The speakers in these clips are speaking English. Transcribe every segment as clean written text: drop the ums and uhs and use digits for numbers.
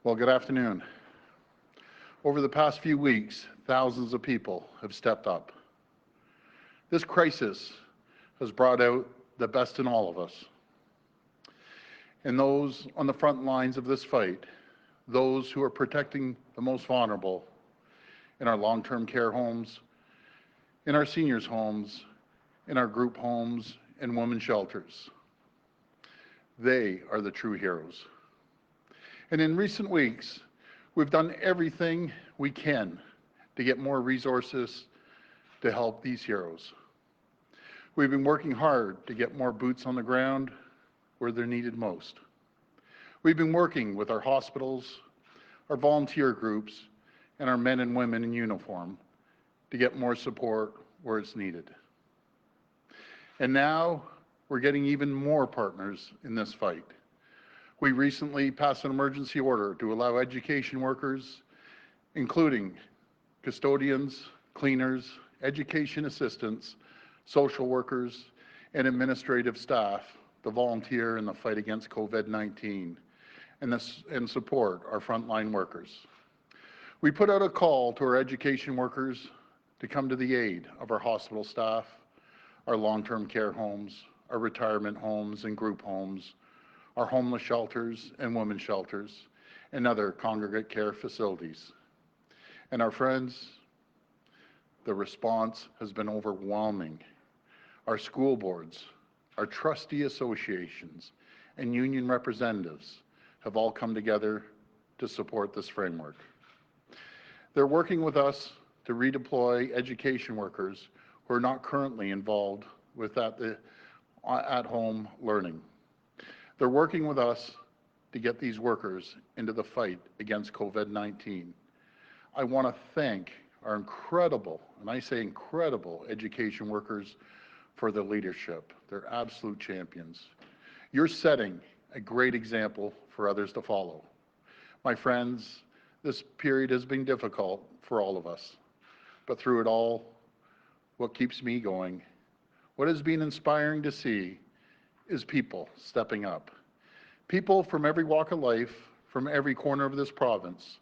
Well, good afternoon. Over the past few weeks, thousands of people have stepped up. This crisis has brought out the best in all of us. And those on the front lines of this fight, those who are protecting the most vulnerable in our long-term care homes, in our seniors' homes, in our group homes, and women's shelters. They are the true heroes. And in recent weeks, we've done everything we can to get more resources to help these heroes. We've been working hard to get more boots on the ground where they're needed most. We've been working with our hospitals, our volunteer groups, and our men and women in uniform to get more support where it's needed. And now we're getting even more partners in this fight. We recently passed an emergency order to allow education workers, including custodians, cleaners, education assistants, social workers, and administrative staff to volunteer in the fight against COVID-19 and support our frontline workers. We put out a call to our education workers to come to the aid of our hospital staff, our long-term care homes, our retirement homes and group homes, our homeless shelters and women's shelters, and other congregate care facilities. And our friends, the response has been overwhelming. Our school boards, our trustee associations, and union representatives have all come together to support this framework. They're working with us to redeploy education workers who are not currently involved with at-home learning. They're working with us to get these workers into the fight against COVID-19. I want to thank our incredible, and I say incredible, education workers for their leadership. They're absolute champions. You're setting a great example for others to follow. My friends, this period has been difficult for all of us, but through it all, what keeps me going, what has been inspiring to see is people stepping up. People from every walk of life, from every corner of this province,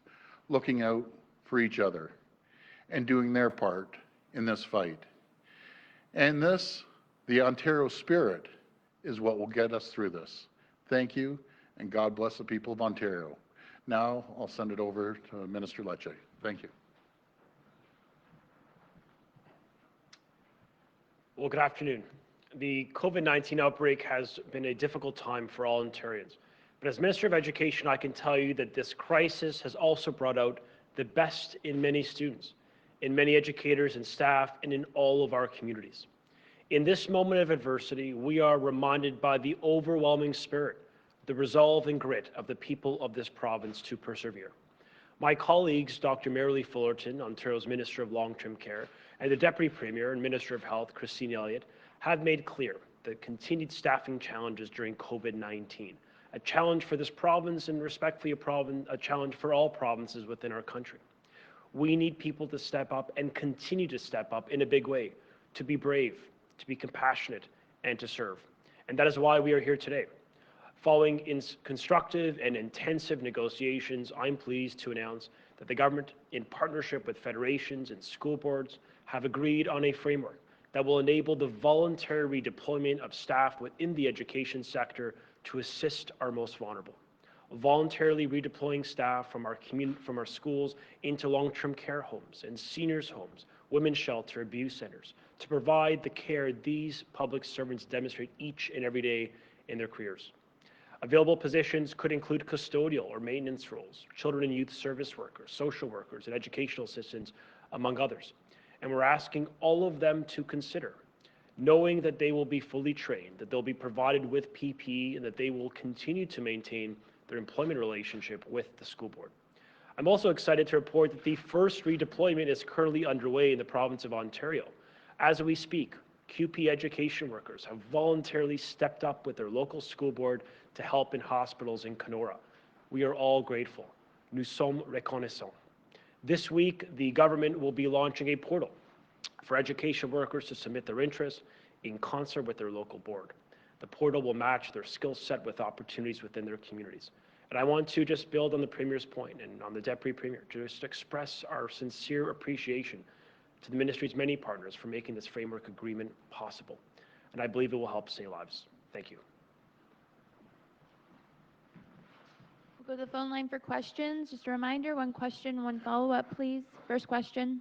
looking out for each other and doing their part in this fight. And this, the Ontario spirit, is what will get us through this. Thank you, and God bless the people of Ontario. Now, I'll send it over to Minister Lecce. Thank you. Well, good afternoon. The COVID-19 outbreak has been a difficult time for all Ontarians. But as Minister of Education, I can tell you that this crisis has also brought out the best in many students, in many educators and staff, and in all of our communities. In this moment of adversity, we are reminded by the overwhelming spirit, the resolve and grit of the people of this province to persevere. My colleagues, Dr. Marilee Fullerton, Ontario's Minister of Long-Term Care, and the Deputy Premier and Minister of Health, Christine Elliott, have made clear the continued staffing challenges during COVID-19, a challenge for this province and respectfully a challenge for all provinces within our country. We need people to step up and continue to step up in a big way, to be brave, to be compassionate, and to serve. And that is why we are here today. Following constructive and intensive negotiations, I'm pleased to announce that the government, in partnership with federations and school boards, have agreed on a framework that will enable the voluntary redeployment of staff within the education sector to assist our most vulnerable. Voluntarily redeploying staff from our schools into long-term care homes and seniors' homes, women's shelter, abuse centers, to provide the care these public servants demonstrate each and every day in their careers. Available positions could include custodial or maintenance roles, children and youth service workers, social workers, and educational assistants, among others. And we're asking all of them to consider, knowing that they will be fully trained, that they'll be provided with PPE, and that they will continue to maintain their employment relationship with the school board. I'm also excited to report that the first redeployment is currently underway in the province of Ontario. As we speak, QP education workers have voluntarily stepped up with their local school board to help in hospitals in Kenora. We are all grateful. Nous sommes reconnaissants. This week, the government will be launching a portal for education workers to submit their interests in concert with their local board. The portal will match their skill set with opportunities within their communities. And I want to just build on the Premier's point and on the Deputy Premier, to just express our sincere appreciation to the Ministry's many partners for making this framework agreement possible. And I believe it will help save lives. Thank you. We'll go to the phone line for questions. Just a reminder, one question, one follow-up, please. First question.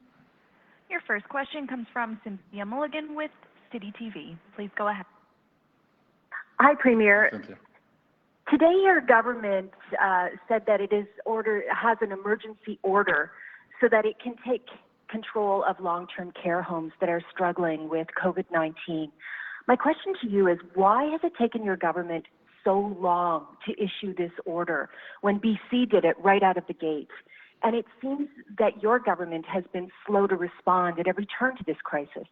Your first question comes from Cynthia Mulligan with City TV. Please go ahead. Hi, Premier. Cynthia. Today, your government said that it has an emergency order so that it can take control of long-term care homes that are struggling with COVID-19. My question to you is, why has it taken your government so long to issue this order when BC did it right out of the gate? And it seems that your government has been slow to respond at every turn to this crisis.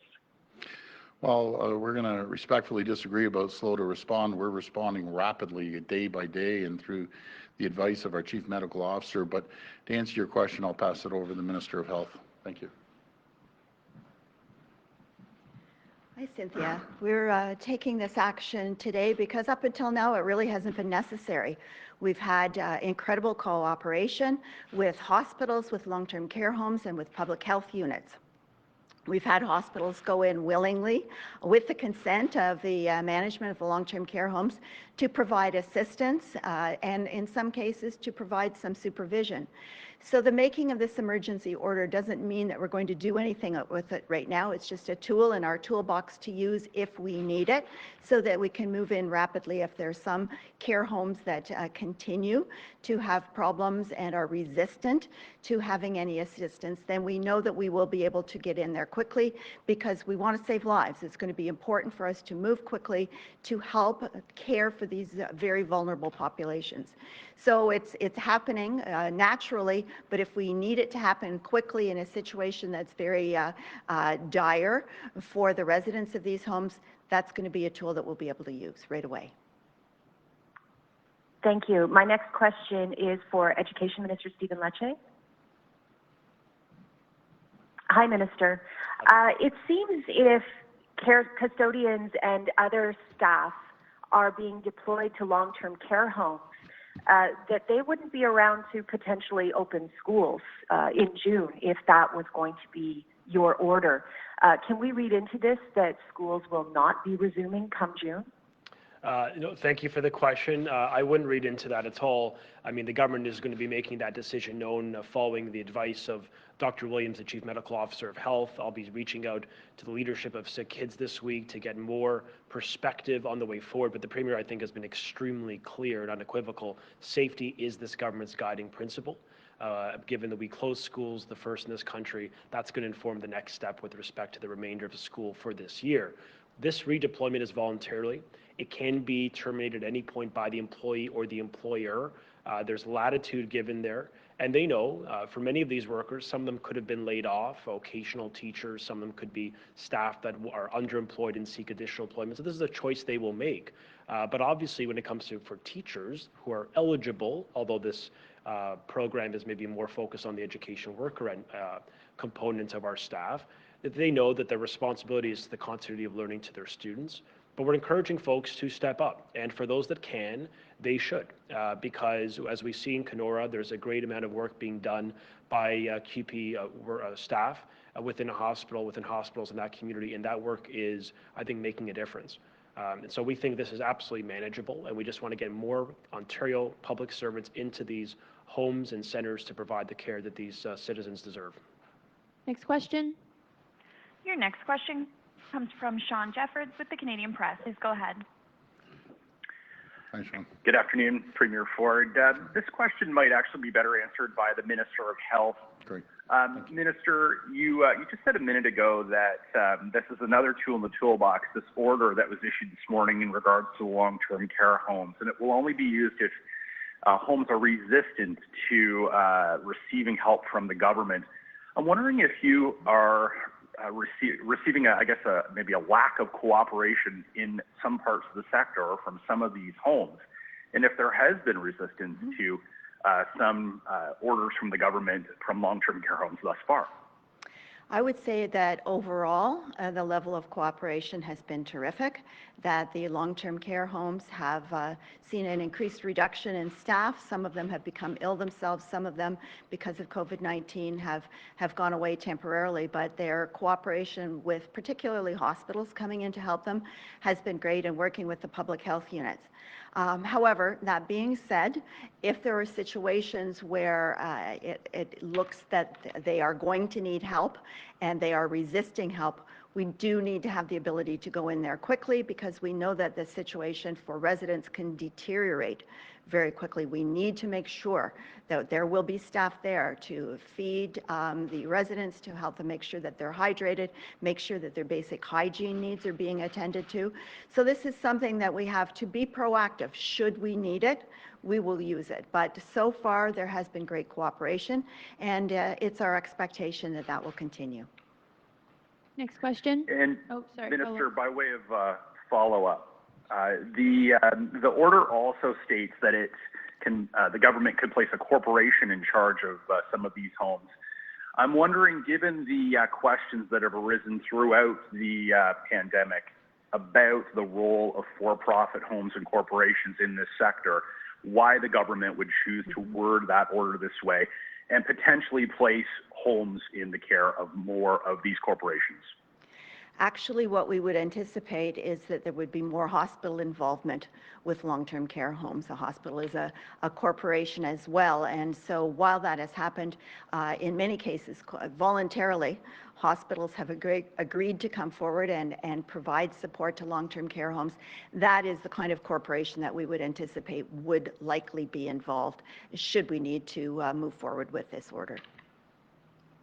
Well, we're going to respectfully disagree about slow to respond. We're responding rapidly day by day and through the advice of our Chief Medical Officer. But to answer your question, I'll pass it over to the Minister of Health. Thank you. Hi, Cynthia. We're taking this action today because up until now it really hasn't been necessary. We've had incredible cooperation with hospitals, with long-term care homes, and with public health units. We've had hospitals go in willingly with the consent of the management of the long-term care homes to provide assistance and in some cases to provide some supervision. So the making of this emergency order doesn't mean that we're going to do anything with it right now. It's just a tool in our toolbox to use if we need it so that we can move in rapidly if there's some care homes that continue to have problems and are resistant to having any assistance. Then we know that we will be able to get in there quickly because we want to save lives. It's going to be important for us to move quickly to help care for these very vulnerable populations. So it's happening naturally, but if we need it to happen quickly in a situation that's very dire for the residents of these homes, that's going to be a tool that we'll be able to use right away. Thank you. My next question is for Education Minister Stephen Lecce. Hi, Minister. It seems if care custodians and other staff are being deployed to long-term care homes, that they wouldn't be around to potentially open schools in June if that was going to be your order. Can we read into this that schools will not be resuming come June? No, thank you for the question. I wouldn't read into that at all. I mean, the government is going to be making that decision known following the advice of Dr. Williams, the Chief Medical Officer of Health. I'll be reaching out to the leadership of Sick Kids this week to get more perspective on the way forward. But the Premier, I think, has been extremely clear and unequivocal. Safety is this government's guiding principle. Given that we closed schools, the first in this country, that's going to inform the next step with respect to the remainder of the school for this year. This redeployment is voluntarily. It can be terminated at any point by the employee or the employer. There's latitude given there. And they know for many of these workers, some of them could have been laid off, vocational teachers, some of them could be staff that are underemployed and seek additional employment. So this is a choice they will make. But obviously when it comes to for teachers who are eligible, although this program is maybe more focused on the education worker and components of our staff, that they know that their responsibility is the continuity of learning to their students. But we're encouraging folks to step up. And for those that can, they should. Because as we see in Kenora, there's a great amount of work being done by QP staff within a hospital, within hospitals in that community. And that work is, I think, making a difference. And so we think this is absolutely manageable. And we just want to get more Ontario public servants into these homes and centers to provide the care that these citizens deserve. Next question. Your next question comes from Sean Jeffords with the Canadian Press. Please go ahead. Hi, Sean. Good afternoon, Premier Ford. This question might actually be better answered by the Minister of Health. Great. Minister, you just said a minute ago that this is another tool in the toolbox, this order that was issued this morning in regards to long-term care homes, and it will only be used if homes are resistant to receiving help from the government. I'm wondering if you are receiving, maybe a lack of cooperation in some parts of the sector or from some of these homes, and if there has been resistance to some orders from the government from long-term care homes thus far. I would say that overall, the level of cooperation has been terrific, that the long-term care homes have seen an increased reduction in staff. Some of them have become ill themselves. Some of them, because of COVID-19, have gone away temporarily, but their cooperation with particularly hospitals coming in to help them has been great, and working with the public health units. However, that being said, if there are situations where it looks that they are going to need help and they are resisting help, we do need to have the ability to go in there quickly, because we know that the situation for residents can deteriorate very quickly. We need to make sure that there will be staff there to feed the residents, to help them make sure that they're hydrated, make sure that their basic hygiene needs are being attended to. So this is something that we have to be proactive. Should we need it, we will use it. But so far, there has been great cooperation, and it's our expectation that that will continue. Next question. And Oh, sorry. Minister, by way of follow-up, the order also states that it can the government could place a corporation in charge of some of these homes. I'm wondering, given the questions that have arisen throughout the pandemic about the role of for-profit homes and corporations in this sector, why the government would choose to word that order this way and potentially place homes in the care of more of these corporations. Actually, what we would anticipate is that there would be more hospital involvement with long-term care homes. A hospital is a corporation as well, and so while that has happened in many cases voluntarily, hospitals have agreed to come forward and provide support to long-term care homes. That is the kind of corporation that we would anticipate would likely be involved should we need to move forward with this order.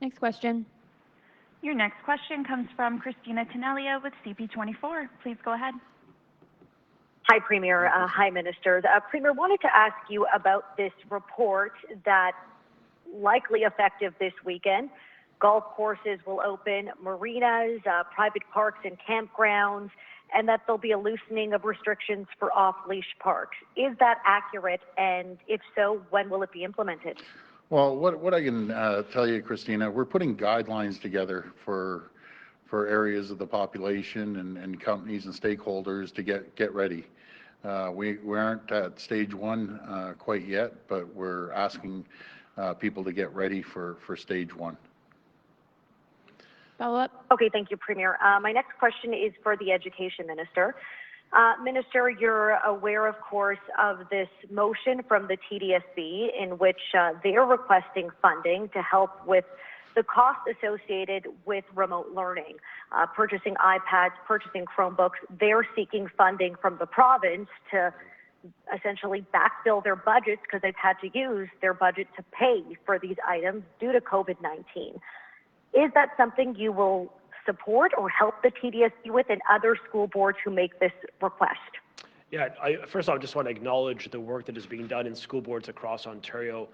Next question. Your next question comes from Christine Elliott with CP24. Please go ahead. Hi, Premier. Hi, Minister. Premier, wanted to ask you about this report that likely effective this weekend. Golf courses will open, marinas, private parks and campgrounds, and that there'll be a loosening of restrictions for off-leash parks. Is that accurate? And if so, when will it be implemented? Well, what I can tell you, Christina, we're putting guidelines together for areas of the population and companies and stakeholders to get ready. We aren't at stage one quite yet, but we're asking people to get ready for stage one. Follow up. Okay, thank you, Premier. My next question is for the Education Minister. Minister, you're aware, of course, of this motion from the TDSB in which they're requesting funding to help with the cost associated with remote learning, purchasing iPads, purchasing Chromebooks. They're seeking funding from the province to essentially backfill their budgets because they've had to use their budget to pay for these items due to COVID-19. Is that something you will support or help the TDSB with and other school boards who make this request? Yeah, first off, I just want to acknowledge the work that is being done in school boards across Ontario.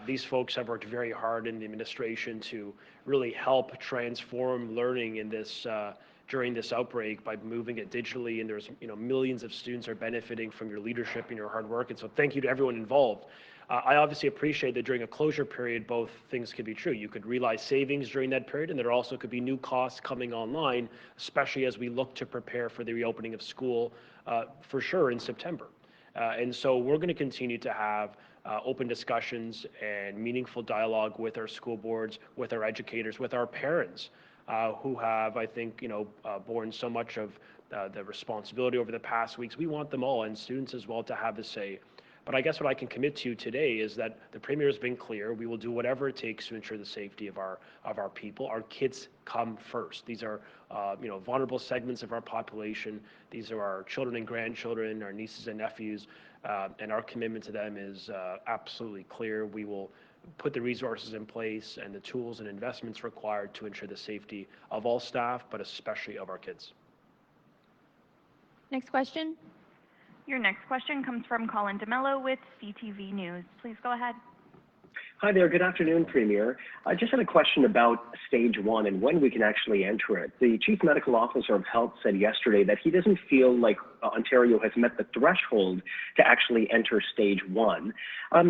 These folks have worked very hard in the administration to really help transform learning in this during this outbreak by moving it digitally, and there's millions of students are benefiting from your leadership and your hard work, and so thank you to everyone involved. I obviously appreciate that during a closure period, both things could be true. You could realize savings during that period, and there also could be new costs coming online, especially as we look to prepare for the reopening of school for sure in September. And so we're going to continue to have open discussions and meaningful dialogue with our school boards, with our educators, with our parents who have, I think, borne so much of the responsibility over the past weeks. We want them all, and students as well, to have a say. But I guess what I can commit to today is that the Premier has been clear. We will do whatever it takes to ensure the safety of our people. Our kids come first. These are vulnerable segments of our population. These are our children and grandchildren, our nieces and nephews, and our commitment to them is absolutely clear. We will put the resources in place and the tools and investments required to ensure the safety of all staff, but especially of our kids. Next question. Your next question comes from Colin DeMello with CTV News. Please go ahead. Hi there. Good afternoon, Premier. I just had a question about stage 1 and when we can actually enter it. The Chief Medical Officer of Health said yesterday that he doesn't feel like Ontario has met the threshold to actually enter stage 1.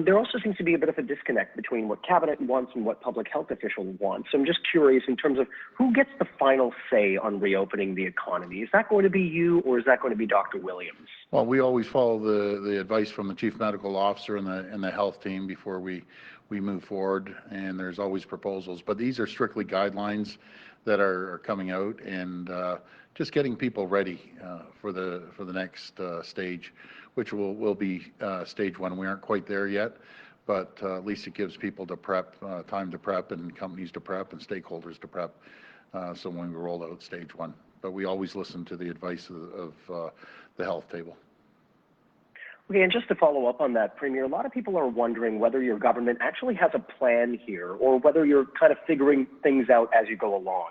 There also seems to be a bit of a disconnect between what Cabinet wants and what public health officials want. So I'm just curious in terms of who gets the final say on reopening the economy. Is that going to be you, or is that going to be Dr. Williams? Well, we always follow the advice from the Chief Medical Officer and the health team before we move forward, and there's always proposals. But these are strictly guidelines that are coming out, and just getting people ready for the next stage, which will be stage 1. We aren't quite there yet, but at least it gives people to prep, time to prep, and companies to prep, and stakeholders to prep. So when we roll out stage 1, but we always listen to the advice of the health table. Okay, and just to follow up on that, Premier, a lot of people are wondering whether your government actually has a plan here, or whether you're kind of figuring things out as you go along.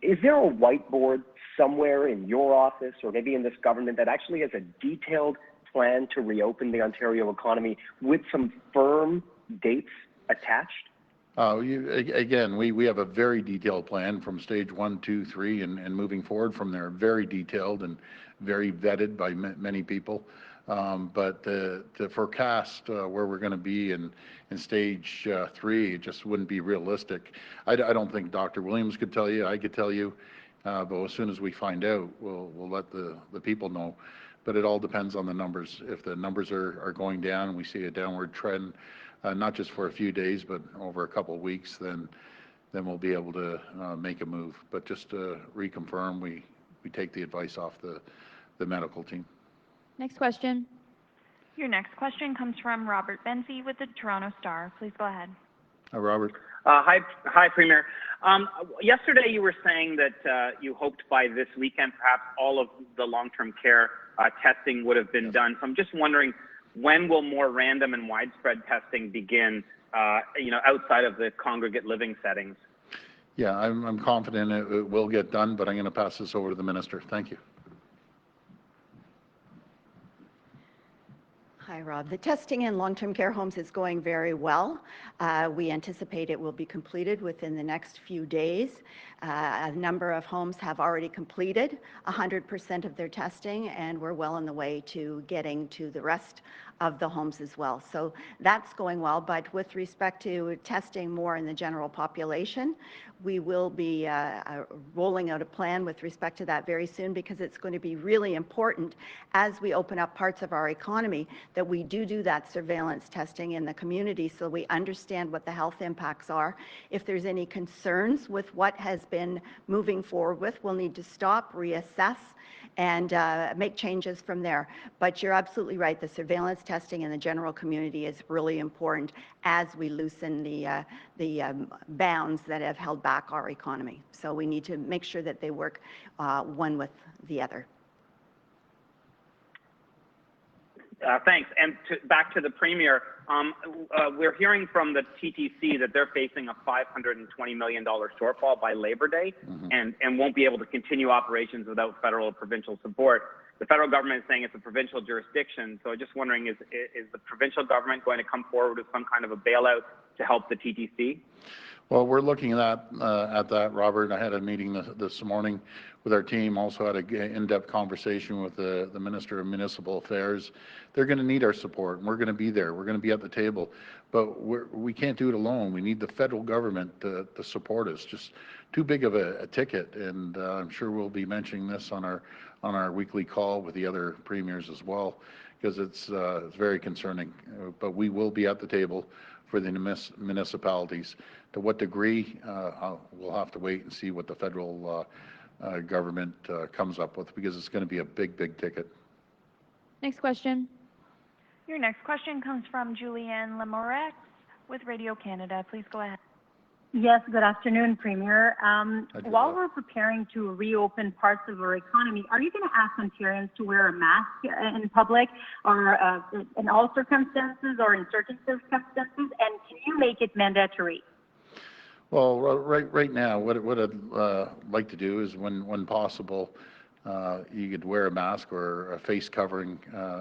Is there a whiteboard somewhere in your office, or maybe in this government, that actually has a detailed plan to reopen the Ontario economy with some firm dates attached? Again, we have a very detailed plan from stage 1, 2, 3, and moving forward from there. Very detailed and very vetted by many people. But to forecast where we're going to be in stage 3, it just wouldn't be realistic. I don't think Dr. Williams could tell you. I could tell you, but as soon as we find out, we'll let the people know. But it all depends on the numbers. If the numbers are going down and we see a downward trend, not just for a few days, but over a couple of weeks, then we'll be able to make a move. But just to reconfirm, we take the advice off the medical team. Next question. Your next question comes from Robert Benzie with the Toronto Star. Please go ahead. Hi, Robert. Hi, Premier. Yesterday you were saying that you hoped by this weekend perhaps all of the long-term care testing would have been done. So I'm just wondering, when will more random and widespread testing begin, outside of the congregate living settings? Yeah, I'm confident it will get done, but I'm going to pass this over to the Minister. Thank you. Hi, Rob. The testing in long-term care homes is going very well. We anticipate it will be completed within the next few days. A number of homes have already completed 100% of their testing, and we're well on the way to getting to the rest of the homes as well. So that's going well, but with respect to testing more in the general population, we will be rolling out a plan with respect to that very soon, because it's going to be really important as we open up parts of our economy that we do that surveillance testing in the community, so we understand what the health impacts are. If there's any concerns with what has been moving forward with, we'll need to stop, reassess, and make changes from there. But you're absolutely right, the surveillance testing in the general community is really important as we loosen the bounds that have held back our economy. So we need to make sure that they work one with the other. Thanks. And back to the Premier, we're hearing from the TTC that they're facing a $520 million shortfall by Labor Day, and won't be able to continue operations without federal or provincial support. The federal government is saying it's a provincial jurisdiction, so I'm just wondering, is the provincial government going to come forward with some kind of a bailout to help the TTC? Well, we're looking at that, Robert. I had a meeting this morning with our team, also had an in-depth conversation with the Minister of Municipal Affairs. They're going to need our support, and we're going to be there. We're going to be at the table, but we can't do it alone. We need the federal government to support us. Just too big of a ticket, and I'm sure we'll be mentioning this on our weekly call with the other premiers as well, because it's very concerning. But we will be at the table for the municipalities. To what degree, we'll have to wait and see what the federal government comes up with, because it's going to be a big ticket. Next question. Your next question comes from Julianne Lemorex with Radio Canada. Please go ahead. Yes, good afternoon, Premier. While we're preparing to reopen parts of our economy, are you going to ask Ontarians to wear a mask in public, or in all circumstances, or in certain circumstances? And can you make it mandatory? Well, right now, what I'd like to do is, when possible, you could wear a mask or a face covering,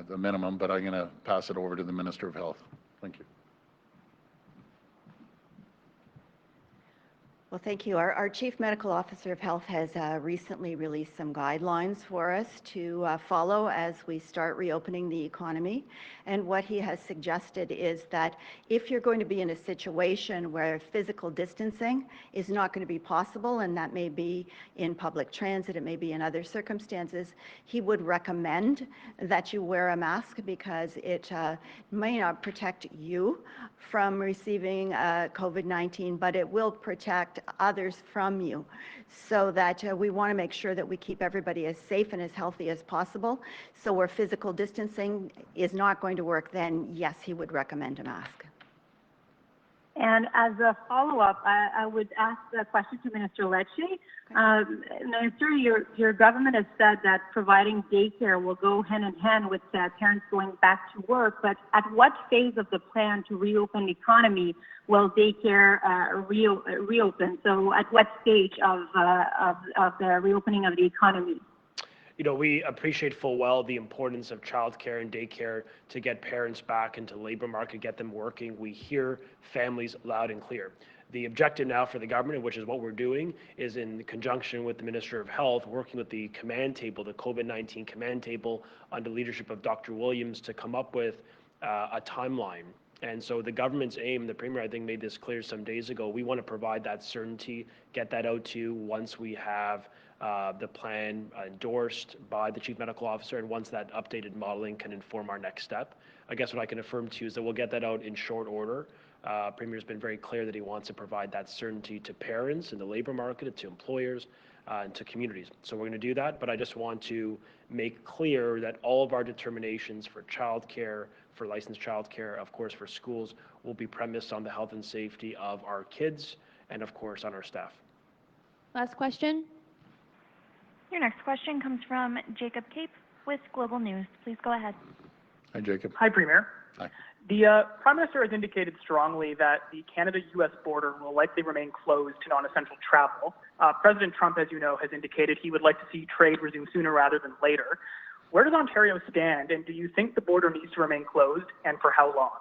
the minimum, but I'm going to pass it over to the Minister of Health. Thank you. Well, thank you. Our Chief Medical Officer of Health has recently released some guidelines for us to follow as we start reopening the economy. And what he has suggested is that if you're going to be in a situation where physical distancing is not going to be possible, and that may be in public transit, it may be in other circumstances, he would recommend that you wear a mask because it may not protect you from receiving COVID-19, but it will protect others from you, so that we want to make sure that we keep everybody as safe and as healthy as possible. So where physical distancing is not going to work, then yes, he would recommend a mask. And as a follow-up, I would ask a question to Minister Lecce. Minister, your government has said that providing daycare will go hand in hand with parents going back to work, but at what phase of the plan to reopen the economy will daycare reopen? So at what stage of the reopening of the economy? You know, we appreciate full well the importance of childcare and daycare to get parents back into the labor market, get them working. We hear families loud and clear. The objective now for the government, which is what we're doing, is in conjunction with the Minister of Health, working with the command table, the COVID-19 command table, under leadership of Dr. Williams, to come up with a timeline. And so the government's aim, the Premier, I think, made this clear some days ago, we want to provide that certainty, get that out to you once we have the plan endorsed by the Chief Medical Officer, and once that updated modeling can inform our next step. I guess what I can affirm to you is that we'll get that out in short order. Premier's been very clear that he wants to provide that certainty to parents in the labor market, to employers, and to communities. So we're going to do that, but I just want to make clear that all of our determinations for childcare, for licensed childcare, of course for schools, will be premised on the health and safety of our kids and of course on our staff. Last question. Your next question comes from Jacob Cape with Global News. Please go ahead. Hi, Jacob. Hi, Premier. Hi. The Prime Minister has indicated strongly that the Canada-U.S. border will likely remain closed to non-essential travel. President Trump, as you know, has indicated he would like to see trade resume sooner rather than later. Where does Ontario stand, and do you think the border needs to remain closed, and for how long?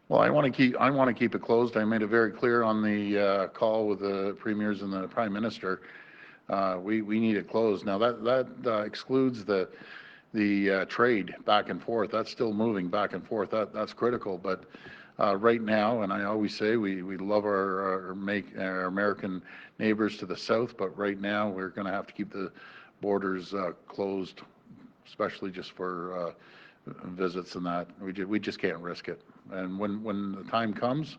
Well, I want to keep it closed. I made it very clear on the call with the premiers and the Prime Minister. We need it closed. Now that excludes the trade back and forth. That's still moving back and forth. That's critical. But right now, and I always say we love our American neighbors to the south, but right now we're going to have to keep the borders closed, especially just for visits and that. We just can't risk it. And when the time comes,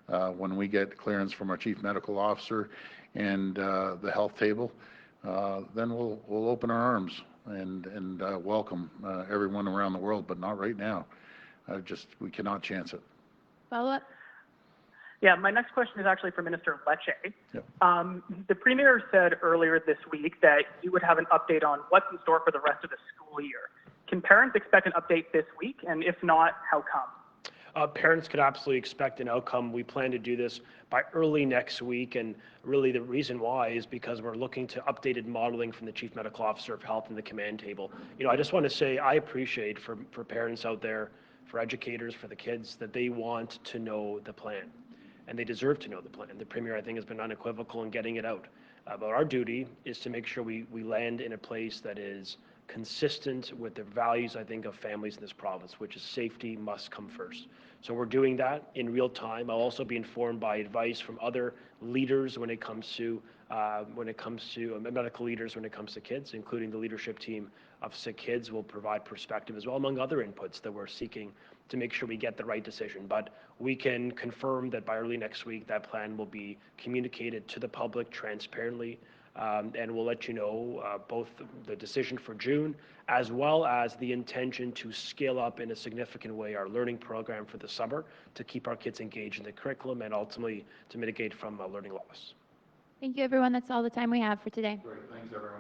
when we get clearance from our Chief Medical Officer and the health table, then we'll open our arms and welcome everyone around the world, but not right now. We cannot chance it. Follow up. Yeah, my next question is actually for Minister Lecce. Yep. The Premier said earlier this week that you would have an update on what's in store for the rest of the school year. Can parents expect an update this week? And if not, how come? Parents could absolutely expect an outcome. We plan to do this by early next week, and really the reason why is because we're looking to updated modeling from the Chief Medical Officer of Health and the command table. You know, I just want to say I appreciate for parents out there, for educators, for the kids, that they want to know the plan, and they deserve to know the plan. The Premier, I think, has been unequivocal in getting it out. But our duty is to make sure we land in a place that is consistent with the values, I think, of families in this province, which is safety must come first. So we're doing that in real time. I'll also be informed by advice from other leaders when it comes to medical leaders when it comes to kids, including the leadership team of Sick Kids will provide perspective as well, among other inputs that we're seeking to make sure we get the right decision. But we can confirm that by early next week, that plan will be communicated to the public transparently. And we'll let you know both the decision for June as well as the intention to scale up in a significant way our learning program for the summer to keep our kids engaged in the curriculum and ultimately to mitigate from learning loss. Thank you, everyone. That's all the time we have for today. Great. Thanks, everyone.